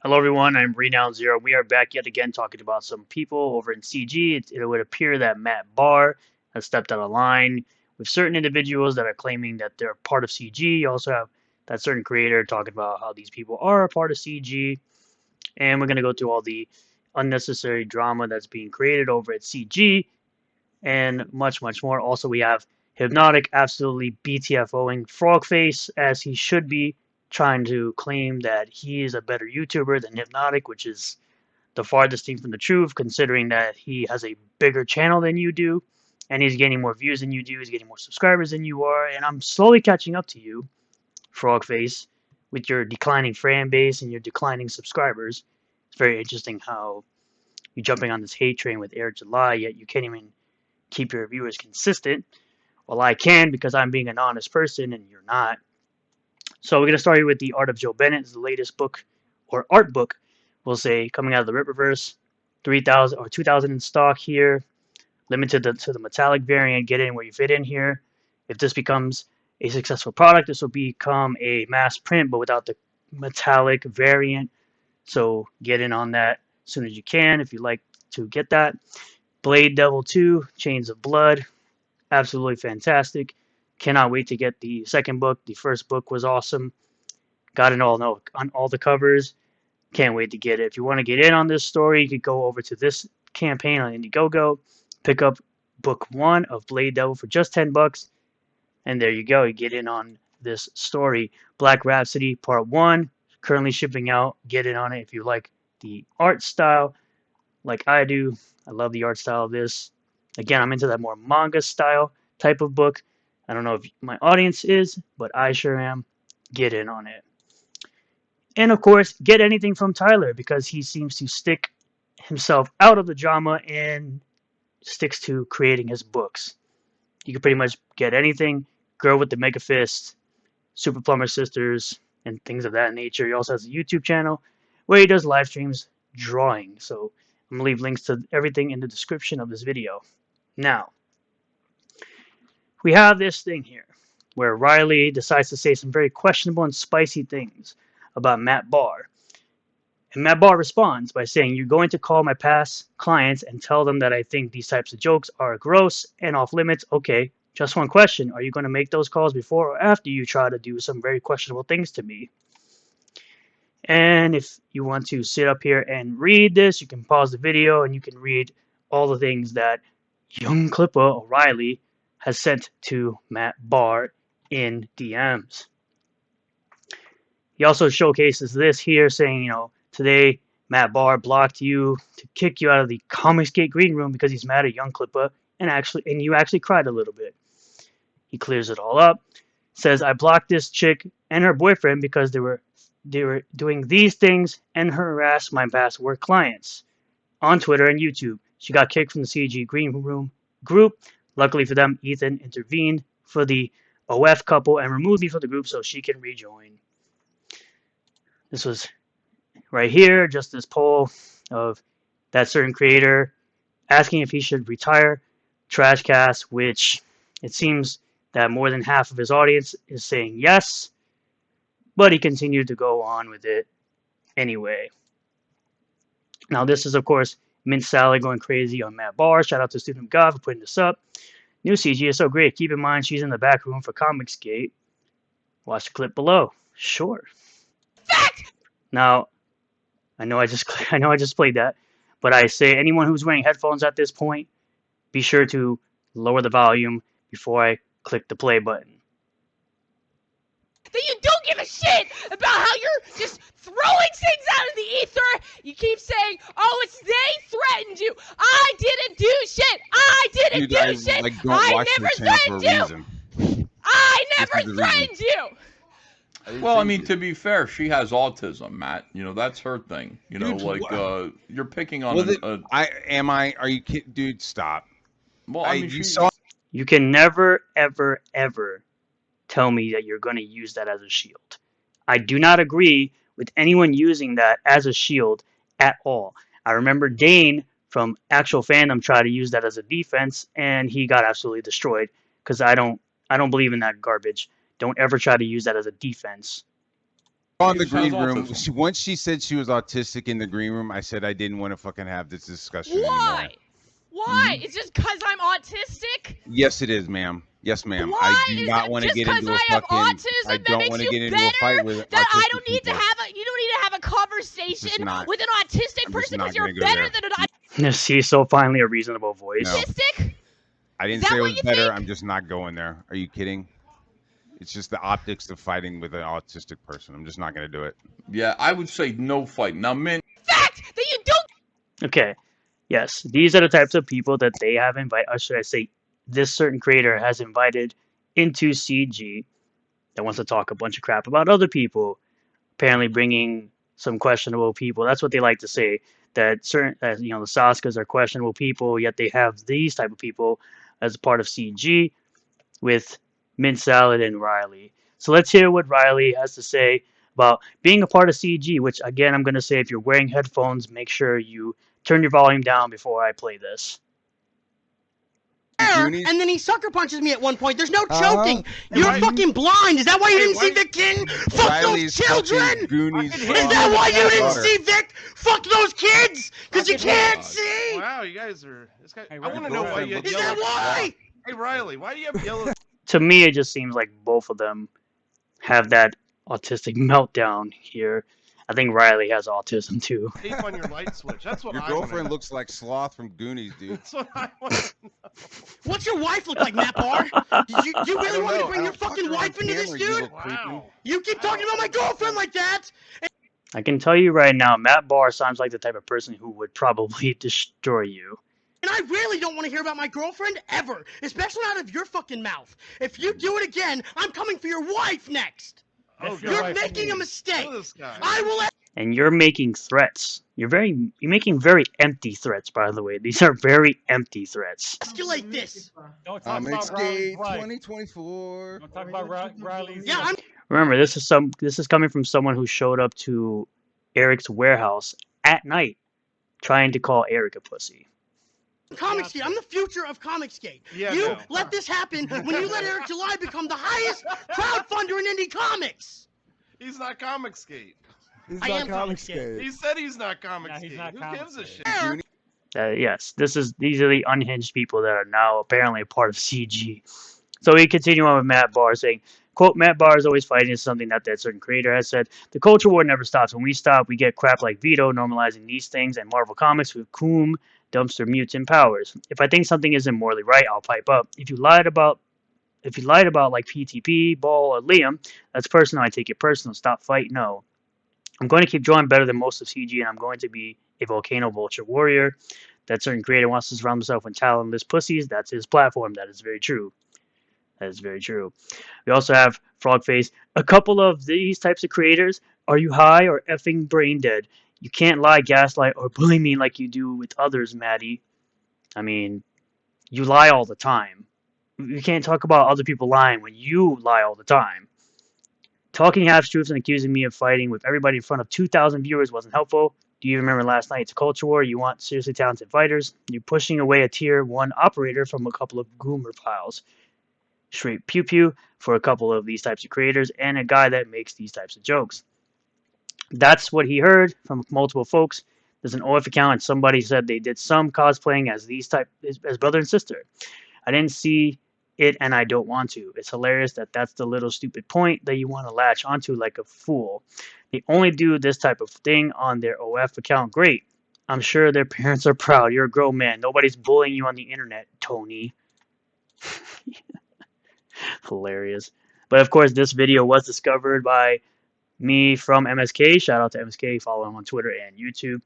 Hello everyone, I'm Renown Zero. We are back yet again talking about some people over in CG. It would appear that Matt Barr has stepped out of line with certain individuals that are claiming that they're part of CG. You also have that certain creator talking about how these people are a part of CG. And we're going to go through all the unnecessary drama that's being created over at CG and much, much more. Also, we have Hypnotic absolutely BTFOing Frogface as he should be, trying to claim that he is a better YouTuber than Hypnotic, which is the farthest thing from the truth, considering that he has a bigger channel than you do, and he's getting more views than you do, he's getting more subscribers than you are, and I'm slowly catching up to you, Frogface, with your declining fan base and your declining subscribers. It's very interesting how you're jumping on this hate train with Air July, yet you can't even keep your viewers consistent. Well, I can because I'm being an honest person and you're not. So we're going to start here with The Art of Joe Bennett. It's the latest book, or art book, we'll say, coming out of the Rippaverse. 3,000 or 2,000 in stock here. Limited to the metallic variant. Get in where you fit in here. If this becomes a successful product, this will become a mass print, but without the metallic variant. So get in on that as soon as you can if you'd like to get that. Blade Devil 2, Chains of Blood. Absolutely fantastic. Cannot wait to get the second book. The first book was awesome. Got it all on all the covers. Can't wait to get it. If you want to get in on this story, you could go over to this campaign on Indiegogo, pick up book 1 of Blade Devil for just $10, and there you go. You get in on this story. Black Rhapsody Part 1, currently shipping out. Get in on it if you like the art style, like I do. I love the art style of this. Again, I'm into that more manga style type of book. I don't know if my audience is, but I sure am. Get in on it. And of course, get anything from Tyler because he seems to stick himself out of the drama and sticks to creating his books. You can pretty much get anything. Girl with the Mega Fist, Super Plumber Sisters, and things of that nature. He also has a YouTube channel where he does live streams drawing. So I'm going to leave links to everything in the description of this video. Now, we have this thing here where Riley decides to say some very questionable and spicy things about Matt Barr. And Matt Barr responds by saying, "You're going to call my past clients and tell them that I think these types of jokes are gross and off limits. Okay, just one question. Are you going to make those calls before or after you try to do some very questionable things to me?" And if you want to sit up here and read this, you can pause the video and you can read all the things that young Clipper O'Reilly has sent to Matt Barr in DMs. He also showcases this here saying, today Matt Barr blocked you to kick you out of the Comicsgate green room because he's mad at young Clipper and you actually cried a little bit. He clears it all up. Says, "I blocked this chick and her boyfriend because they were doing these things and harassed my past work clients on Twitter and YouTube. She got kicked from the CG green room group. Luckily for them, Ethan intervened for the OF couple and removed me from the group so she can rejoin." This was right here, just this poll of that certain creator asking if he should retire Trashcast, which it seems that more than half of his audience is saying yes, but he continued to go on with it anyway. Now, this is, of course, Mint Salad going crazy on Matt Barr. Shout out to Student God for putting this up. New CG is so great. Keep in mind she's in the back room for Comicsgate. Watch the clip below. Sure. Fact! Now, I know I just played that, but I say anyone who's wearing headphones at this point, be sure to lower the volume before I click the play button. That you don't give a shit about how you're just throwing things out in the ether. You keep saying, "Oh, it's they threatened you." I didn't do shit. I didn't Dude, do I shit. like don't I watch never your channel for a threatened you. reason. I This never is the reason. threatened you. Well, I mean, to be fair, she has autism, Matt. That's her thing. Dude, You're picking on well, are you kidding? Dude, stop. well, I mean, You saw. You can never, ever, ever tell me that you're going to use that as a shield. I do not agree with anyone using that as a shield at all. I remember Dane from Actual Fandom tried to use that as a defense, and he got absolutely destroyed because I don't believe in that garbage. Don't ever try to use that as a defense. On the She has green room, autism. once she said she was autistic in the green room, I said I didn't want to fucking have this discussion anymore. Why? Why? It's just because I'm autistic? Yes, it is, ma'am. Yes, ma'am. I Why do is not it want to just get because into a I have fucking. autism I that don't makes want to you get into a fight better? with That I autistic don't need to people. have you don't need to have a conversation not. with an autistic I'm just person not because you're gonna go better there. than an See, so finally a reasonable voice. No. autistic. I didn't that say it what was you better. think? I'm just not going there. Are you kidding? It's just the optics of fighting with an autistic person. I'm just not going to do it. Yeah, I would say no fight. Now, Mint, Fact that you don't. Okay, yes, these are the types of people that they have invited, or should I say, this certain creator has invited into CG that wants to talk a bunch of crap about other people, apparently bringing some questionable people. That's what they like to say. That certain, the Saskas are questionable people, yet they have these type of people as part of CG with Mint Salad and Riley. So let's hear what Riley has to say about being a part of CG, which again, I'm going to say if you're wearing headphones, make sure you turn your volume down before I play this. And then he sucker punches me at one point. There's no choking. You're fucking blind. Is that why you didn't see Vic King? Fuck those children. Goonies. Is that why you didn't see Vic? Fuck those kids. Because you can't see. Wow, you guys are. This guy, Hey, I want to know why you have Is yellow. that why? Hey Riley, why do you have yellow To me, it just seems like both of them have that autistic meltdown here. I think Riley has autism too. tape on your light switch? That's what Your I girlfriend want. looks like Sloth from Goonies, dude. That's what I want. What's your wife look like, Matt Barr? You really want me to bring your fucking wife into this, dude? Wow. You keep talking about my girlfriend like that. I can tell you right now, Matt Barr sounds like the type of person who would probably destroy you. And I really don't want to hear about my girlfriend ever, especially out of your fucking mouth. If you do it again, I'm coming for your wife next. Oh, You're making a mistake. Look at this guy. I will And you're making threats. You're making very empty threats, by the way. These are very empty threats. escalate this. Don't talk about Riley's wife. 2024. Don't talk about Riley's. Yeah, I'm Remember, this is coming from someone who showed up to Eric's warehouse at night, trying to call Eric a pussy. Comicsgate. I'm the future of Comicsgate. Yeah, You no. let this happen when you let Eric July become the highest crowdfunder in indie comics. He's not Comicsgate. I am Comicsgate. He said he's not Comicsgate. Yeah, he's not Who gives a Comicsgate. shit? Yes, these are the unhinged people that are now apparently a part of CG. So we continue on with Matt Barr saying, quote, Matt Barr is always fighting is something that certain creator has said. The culture war never stops. When we stop, we get crap like Vito normalizing these things and Marvel Comics with Coom dumpster mutant powers. If I think something isn't morally right, I'll pipe up. If you lied about like PTP, Ball, or Liam, that's personal. I take it personal. Stop fight. No. I'm going to keep drawing better than most of CG, and I'm going to be a volcano vulture warrior. That certain creator wants to surround himself with talentless pussies. That's his platform. That is very true. That is very true. We also have Frogface. A couple of these types of creators. Are you high or effing brain dead? You can't lie, gaslight, or bully me like you do with others, Maddie. I mean, you lie all the time. You can't talk about other people lying when you lie all the time. Talking half-truths and accusing me of fighting with everybody in front of 2,000 viewers wasn't helpful. Do you remember last night? It's a culture war. You want seriously talented fighters. You're pushing away a tier 1 operator from a couple of goomer piles. Straight pew-pew for a couple of these types of creators and a guy that makes these types of jokes. That's what he heard from multiple folks. There's an OF account and somebody said they did some cosplaying as brother and sister. I didn't see it and I don't want to. It's hilarious that's the little stupid point that you want to latch onto like a fool. They only do this type of thing on their OF account. Great. I'm sure their parents are proud. You're a grown man. Nobody's bullying you on the internet, Tony. Hilarious. But of course, this video was discovered by me from MSK. Shout out to MSK. Follow him on Twitter and YouTube.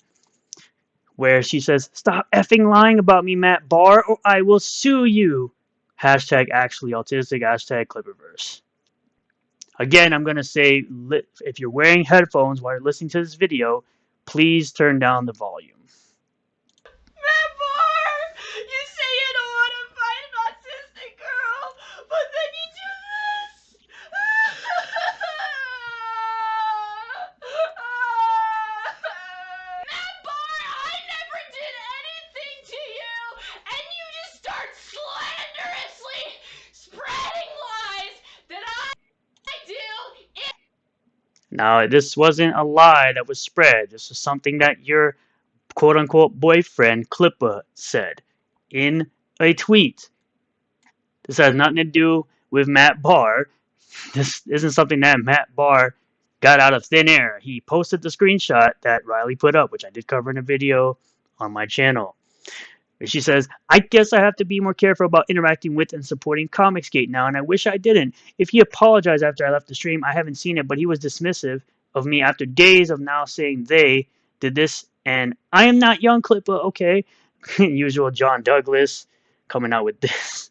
Where she says, stop effing lying about me, Matt Barr, or I will sue you. Hashtag actually autistic. Hashtag Clipperverse. Again, I'm going to say, if you're wearing headphones while you're listening to this video, please turn down the volume. Matt Barr, you say you don't want to fight an autistic girl, but then you do this. Matt Barr, I never did anything to you, and you just start slanderously spreading lies that I do. Now, this wasn't a lie that was spread. This was something that your quote-unquote boyfriend, Clipper, said in a tweet. This has nothing to do with Matt Barr. This isn't something that Matt Barr got out of thin air. He posted the screenshot that Riley put up, which I did cover in a video on my channel. She says, I guess I have to be more careful about interacting with and supporting Comicsgate now, and I wish I didn't. If he apologized after I left the stream, I haven't seen it, but he was dismissive of me after days of now saying they did this, and I am not young Clipper, okay? Usual John Douglas coming out with this.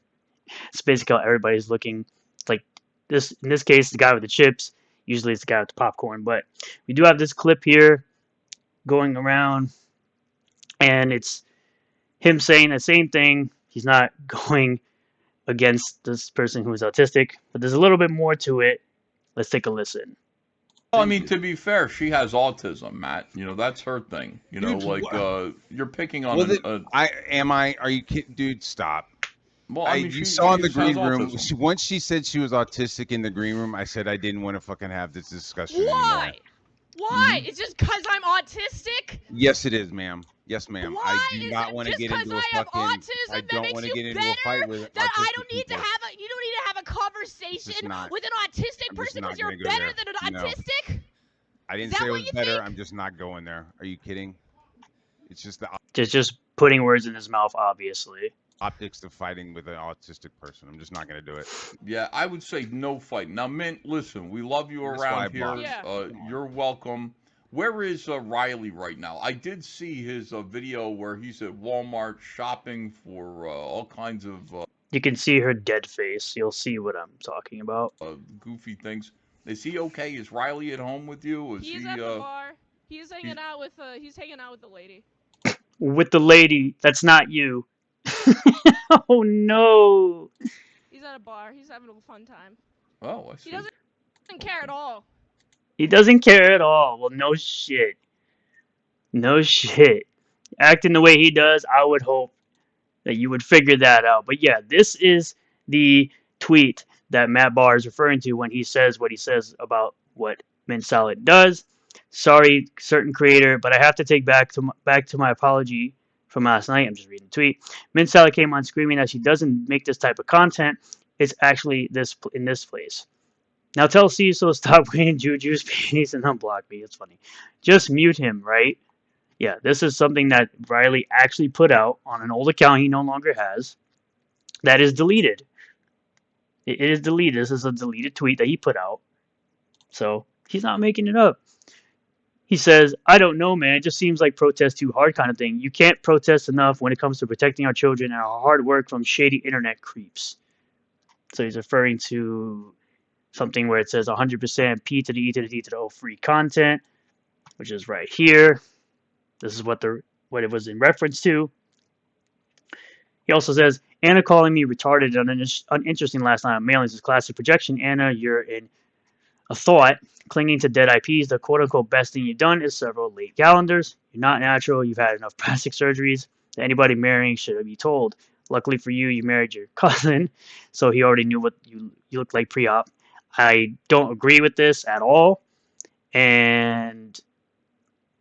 It's basically how everybody's looking. It's like this, in this case, the guy with the chips. Usually it's the guy with the popcorn, but we do have this clip here going around, and it's him saying the same thing. He's not going against this person who is autistic, but there's a little bit more to it. Let's take a listen. Well, I mean, to be fair, she has autism, Matt. You know, that's her thing. You know, Dude, like you're picking on. Are you kidding, dude? Stop. Well, I mean, you saw in the just has green room. autism. Once she said she was autistic in the green room, I said I didn't want to fucking have this discussion anymore. Why? Why? It's just because I'm autistic? Yes, it is, ma'am. Yes, ma'am. Why I do is not it want to just get 'cause into a I have fucking. autism I that don't makes want to you get into a fight with that I autistic don't need to people. have a you don't need to have a conversation not. with an autistic I'm just person not because you're gonna go better there. than an No. autistic? I didn't Is say that it what was you better. think? I'm just not going there. Are you kidding? It's just the Just putting words in his mouth, obviously. optics of fighting with an autistic person. I'm just not going to do it. Yeah, I would say no fight. Now, Mint, listen, we love you That's why I around here. blocked. Yeah. You're welcome. Where is Riley right now? I did see his video where he's at Walmart shopping for all kinds of You can see her dead face. You'll see what I'm talking about. goofy things. Is he okay? Is Riley at home with you? Is He's he? at the bar. He's hanging out with the lady. With the lady, that's not you. Oh no. He's at a bar. He's having a fun time. Oh, I see. He doesn't care at all. He doesn't care at all. Well, no shit. No shit. Acting the way he does, I would hope that you would figure that out. But yeah, this is the tweet that Matt Barr is referring to when he says what he says about what Mint Salad does. Sorry, certain creator, but I have to take back to my apology from last night. I'm just reading the tweet. Mint Salad came on screaming that she doesn't make this type of content. It's actually this in this place. Now tell Cecil to stop wearing Juju's panties and unblock me. It's funny. Just mute him, right? Yeah, this is something that Riley actually put out on an old account he no longer has. That is deleted. It is deleted. This is a deleted tweet that he put out. So he's not making it up. He says, I don't know, man. It just seems like protest too hard kind of thing. You can't protest enough when it comes to protecting our children and our hard work from shady internet creeps. So he's referring to something where it says 100% P to the E to the D to the O free content, which is right here. This is what it was in reference to. He also says, Anna calling me retarded and uninteresting last night on mailings is classic projection. Anna, you're in a thought, clinging to dead IPs. The quote-unquote best thing you've done is several late calendars. You're not natural. You've had enough plastic surgeries. Anybody marrying should be told. Luckily for you, you married your cousin, so he already knew what you looked like pre-op. I don't agree with this at all. And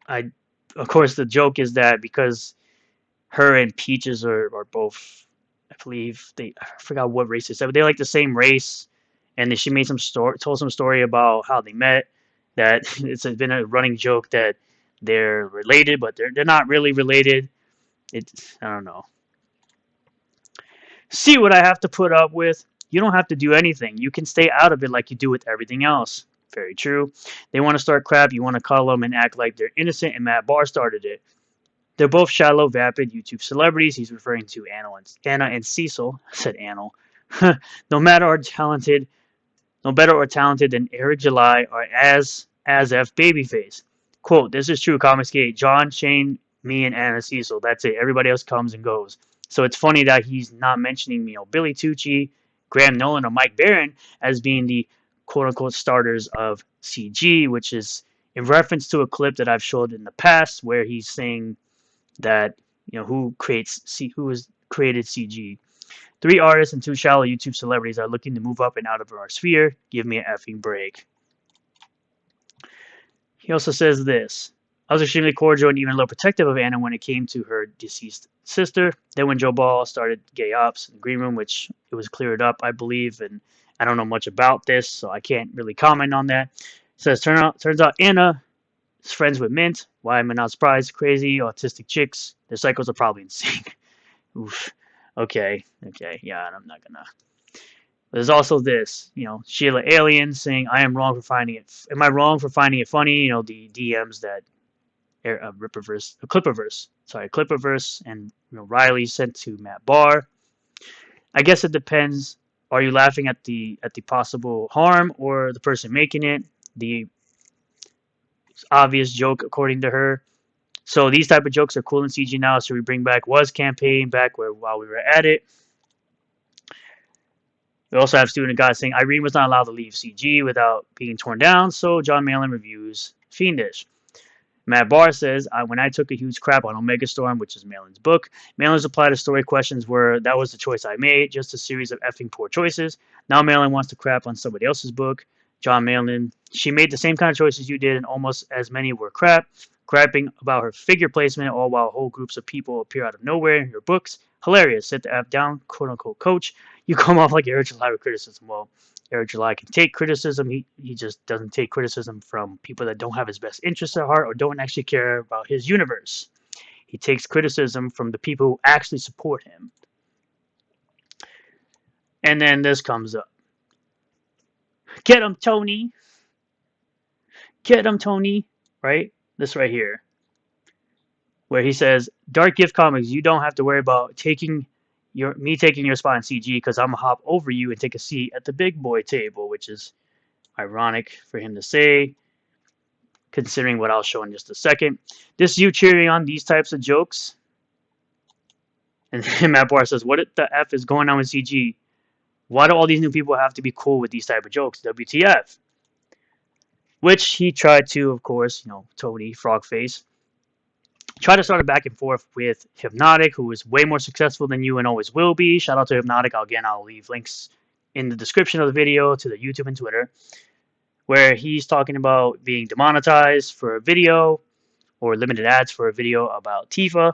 of course, the joke is that because her and Peaches are both, I believe I forgot what race they said, but they're like the same race. And then she made told some story about how they met. That it's been a running joke that they're related, but they're not really related. I don't know. See what I have to put up with? You don't have to do anything. You can stay out of it like you do with everything else. Very true. They want to start crap. You want to cuddle them and act like they're innocent, and Matt Barr started it. They're both shallow, vapid YouTube celebrities. He's referring to Anna and Cecil. I said Anna. No better or talented than Eric July or as F Babyface. Quote, this is true, Comicsgate. John, Shane, me, and Anna Cecil. That's it. Everybody else comes and goes. So it's funny that he's not mentioning, Billy Tucci, Graham Nolan, or Mike Barron as being the quote-unquote starters of CG, which is in reference to a clip that I've showed in the past where he's saying that, who has created CG. 3 artists and 2 shallow YouTube celebrities are looking to move up and out of our sphere. Give me an effing break. He also says this. I was extremely cordial and even a little protective of Anna when it came to her deceased sister. Then when Joe Ball started gay ops in the green room, which it was cleared up, I believe, and I don't know much about this, so I can't really comment on that. It says, turns out Anna is friends with Mint. Why am I not surprised? Crazy, autistic chicks. Their cycles are probably in sync. Oof. Okay, yeah, I'm not gonna. There's also this, Sheila Alien saying, "I am wrong for finding it. Am I wrong for finding it funny?" The DMs that Clipperverse, and Riley sent to Matt Barr. I guess it depends. Are you laughing at the possible harm or the person making it? The obvious joke, according to her. So these type of jokes are cool in CG now. So we bring back Was campaign back while we were at it. We also have Student God saying Irene was not allowed to leave CG without being torn down. So John Malin reviews Fiendish. Matt Barr says, when I took a huge crap on Omega Storm, which is Malin's book, Malin's reply to story questions were, that was the choice I made, just a series of effing poor choices. Now Malin wants to crap on somebody else's book. John Malin, she made the same kind of choices you did, and almost as many were crap. Crapping about her figure placement, all while whole groups of people appear out of nowhere in your books. Hilarious. Sit the F down, quote unquote coach. You come off like Eric July with criticism. Well, Eric July can take criticism. He just doesn't take criticism from people that don't have his best interests at heart or don't actually care about his universe. He takes criticism from the people who actually support him. And then this comes up. Get him, Tony. Get him, Tony. Right? This right here. Where he says, Dark Gift Comics, you don't have to worry about taking your spot in CG because I'm going to hop over you and take a seat at the big boy table, which is ironic for him to say, considering what I'll show in just a second. This is you cheering on these types of jokes. And Matt Barr says, what the F is going on with CG? Why do all these new people have to be cool with these type of jokes? WTF? Which he tried to, of course, Tony, Frogface, try to start a back and forth with Hypnotic, who is way more successful than you and always will be. Shout out to Hypnotic. I'll leave links in the description of the video to the YouTube and Twitter, where he's talking about being demonetized for a video or limited ads for a video about Tifa.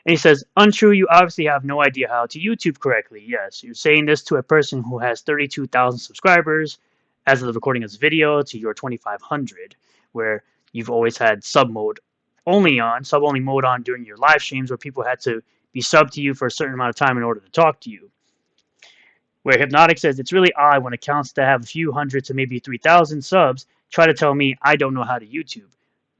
And he says, untrue, you obviously have no idea how to YouTube correctly. Yes, you're saying this to a person who has 32,000 subscribers as of the recording of this video to your 2,500, where you've always had sub only mode on during your live streams where people had to be subbed to you for a certain amount of time in order to talk to you. Where Hypnotic says, it's really odd when accounts that have a few hundred to maybe 3,000 subs try to tell me I don't know how to YouTube.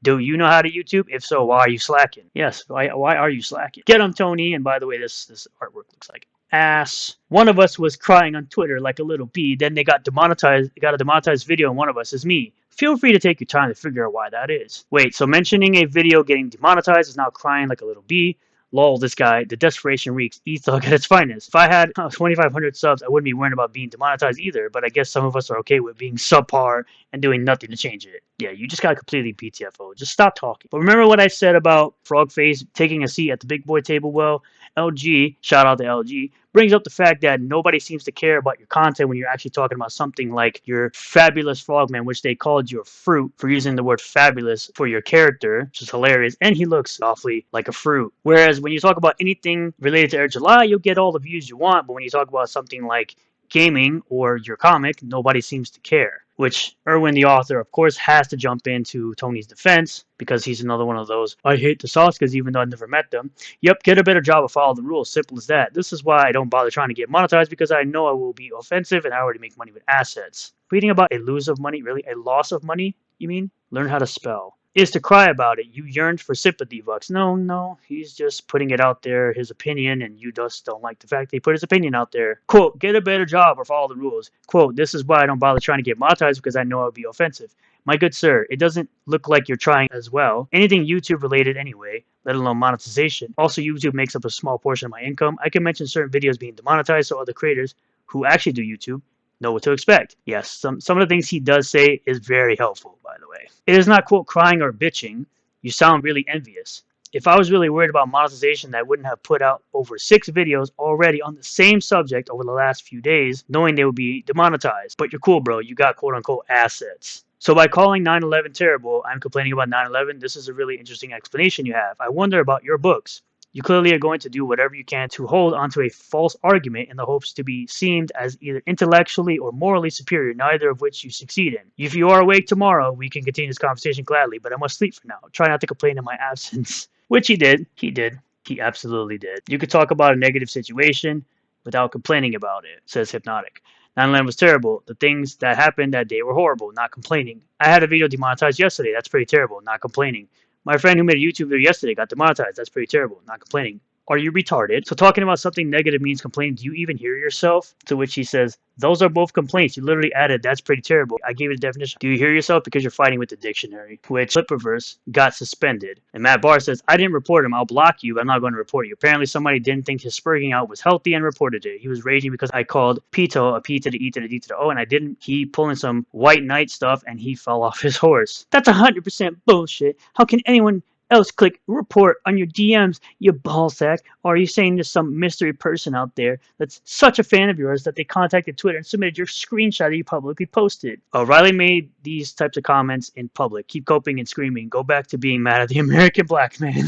Do you know how to YouTube? If so, why are you slacking? Yes, why are you slacking? Get him, Tony. And by the way, this artwork looks like ass. One of us was crying on Twitter like a little bee. Then they got demonetized. Got a demonetized video, and one of us is me. Feel free to take your time to figure out why that is. Wait, so mentioning a video getting demonetized is now crying like a little bee? Lol, this guy, the desperation reeks E-Thug at its finest. If I had 2,500 subs, I wouldn't be worried about being demonetized either, but I guess some of us are okay with being subpar and doing nothing to change it. Yeah, you just got completely BTFO. Just stop talking. But remember what I said about Frogface taking a seat at the big boy table? Well, LG, shout out to LG, brings up the fact that nobody seems to care about your content when you're actually talking about something like your fabulous frogman, which they called your fruit for using the word fabulous for your character, which is hilarious, and he looks awfully like a fruit. Whereas when you talk about anything related to Air July, you'll get all the views you want, but when you talk about something like gaming or your comic, nobody seems to care. Which Erwin, the author, of course, has to jump into Tony's defense because he's another one of those, I hate the Saucas even though I've never met them. Yep, get a better job of follow the rules. Simple as that. This is why I don't bother trying to get monetized because I know I will be offensive and I already make money with assets. Reading about a lose of money, really? A loss of money, you mean? Learn how to spell. Is to cry about it. You yearned for sympathy, Vux. No, he's just putting it out there, his opinion, and you just don't like the fact that he put his opinion out there. Quote, get a better job or follow the rules. Quote, this is why I don't bother trying to get monetized because I know it would be offensive. My good sir, it doesn't look like you're trying as well. Anything YouTube related anyway, let alone monetization. Also, YouTube makes up a small portion of my income. I can mention certain videos being demonetized so other creators who actually do YouTube know what to expect. Yes, some of the things he does say is very helpful, by the way. It is not, quote, crying or bitching. You sound really envious. If I was really worried about monetization, I wouldn't have put out over 6 videos already on the same subject over the last few days, knowing they would be demonetized. But you're cool, bro. You got, quote unquote, assets. So by calling 9/11 terrible, I'm complaining about 9/11. This is a really interesting explanation you have. I wonder about your books. You clearly are going to do whatever you can to hold onto a false argument in the hopes to be seemed as either intellectually or morally superior, neither of which you succeed in. If you are awake tomorrow, we can continue this conversation gladly, but I must sleep for now. Try not to complain in my absence. Which he did. He did. He absolutely did. You could talk about a negative situation without complaining about it, says Hypnotic. 9/11 was terrible. The things that happened that day were horrible, not complaining. I had a video demonetized yesterday. That's pretty terrible, not complaining. My friend who made a YouTube video yesterday got demonetized. That's pretty terrible, not complaining. Are you retarded? So talking about something negative means complaining. Do you even hear yourself? To which he says, those are both complaints. You literally added, that's pretty terrible. I gave it a definition. Do you hear yourself? Because you're fighting with the dictionary. Which Flipperverse got suspended. And Matt Barr says, I didn't report him. I'll block you, but I'm not going to report you. Apparently somebody didn't think his spurging out was healthy and reported it. He was raging because I called Pito a P to the E to the D to the O, and I didn't. He pulling some white knight stuff, and he fell off his horse. That's 100% bullshit. How can anyone else click report on your DMs, you ballsack? Or are you saying there's some mystery person out there that's such a fan of yours that they contacted Twitter and submitted your screenshot that you publicly posted? Riley made these types of comments in public. Keep coping and screaming. Go back to being mad at the American black man.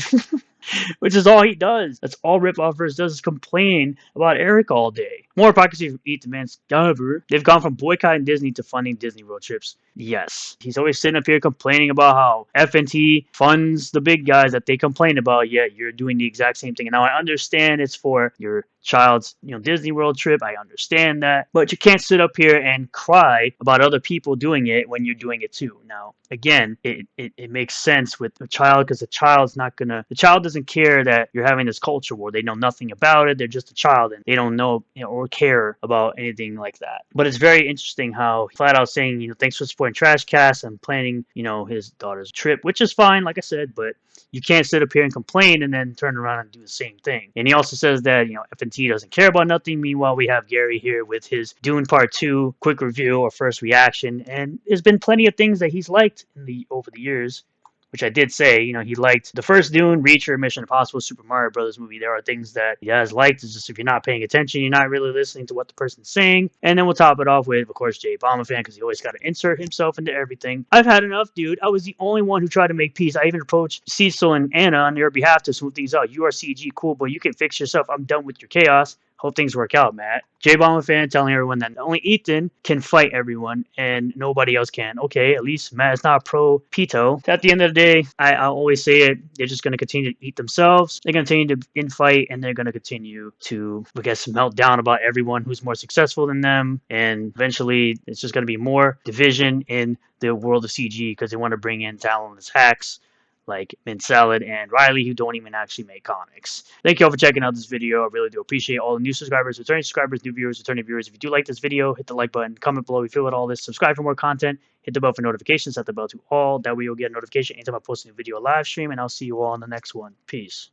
Which is all he does. That's all Rip Offers does is complain about Eric all day. More hypocrisy from Eat the Man's Discover. They've gone from boycotting Disney to funding Disney road trips. Yes. He's always sitting up here complaining about how FNT funds the big guys that they complain about, yet you're doing the exact same thing. And now I understand it's for your child's Disney World trip. I understand that. But you can't sit up here and cry about other people doing it when you're doing it too. Now, again, it makes sense with a child because the child doesn't care that you're having this culture war. They know nothing about it. They're just a child and they don't know or care about anything like that. But it's very interesting how flat out saying, thanks for supporting Trash Cast and planning, his daughter's trip, which is fine, like I said, but you can't sit up here and complain and then turn around and do the same thing. And he also says that, FNT doesn't care about nothing. Meanwhile, we have Gary here with his Dune Part 2 quick review or first reaction. And there's been plenty of things that he's liked over the years, which I did say, he liked the first Dune, Reacher, Mission Impossible, Super Mario Brothers movie. There are things that he has liked. It's just if you're not paying attention, you're not really listening to what the person's saying. And then we'll top it off with, of course, Jay Obama fan, because he always got to insert himself into everything. I've had enough, dude. I was the only one who tried to make peace. I even approached Cecil and Anna on their behalf to smooth things out. You are CG, cool, but you can fix yourself. I'm done with your chaos. Hope things work out, Matt. J Bomber fan telling everyone that only Ethan can fight everyone and nobody else can. Okay, at least Matt is not pro Pito. At the end of the day, I'll always say it. They're just going to continue to eat themselves. They're going to continue to infight and they're going to continue to, melt down about everyone who's more successful than them. And eventually, it's just going to be more division in the world of CG because they want to bring in talentless hacks like Mint Salad and Riley, who don't even actually make comics. Thank you all for checking out this video. I really do appreciate all the new subscribers, returning subscribers, new viewers, returning viewers. If you do like this video, hit the like button, comment below if you feel about all this, subscribe for more content, hit the bell for notifications, set the bell to all. That way you'll get a notification anytime I post a new video or live stream, and I'll see you all in the next one. Peace.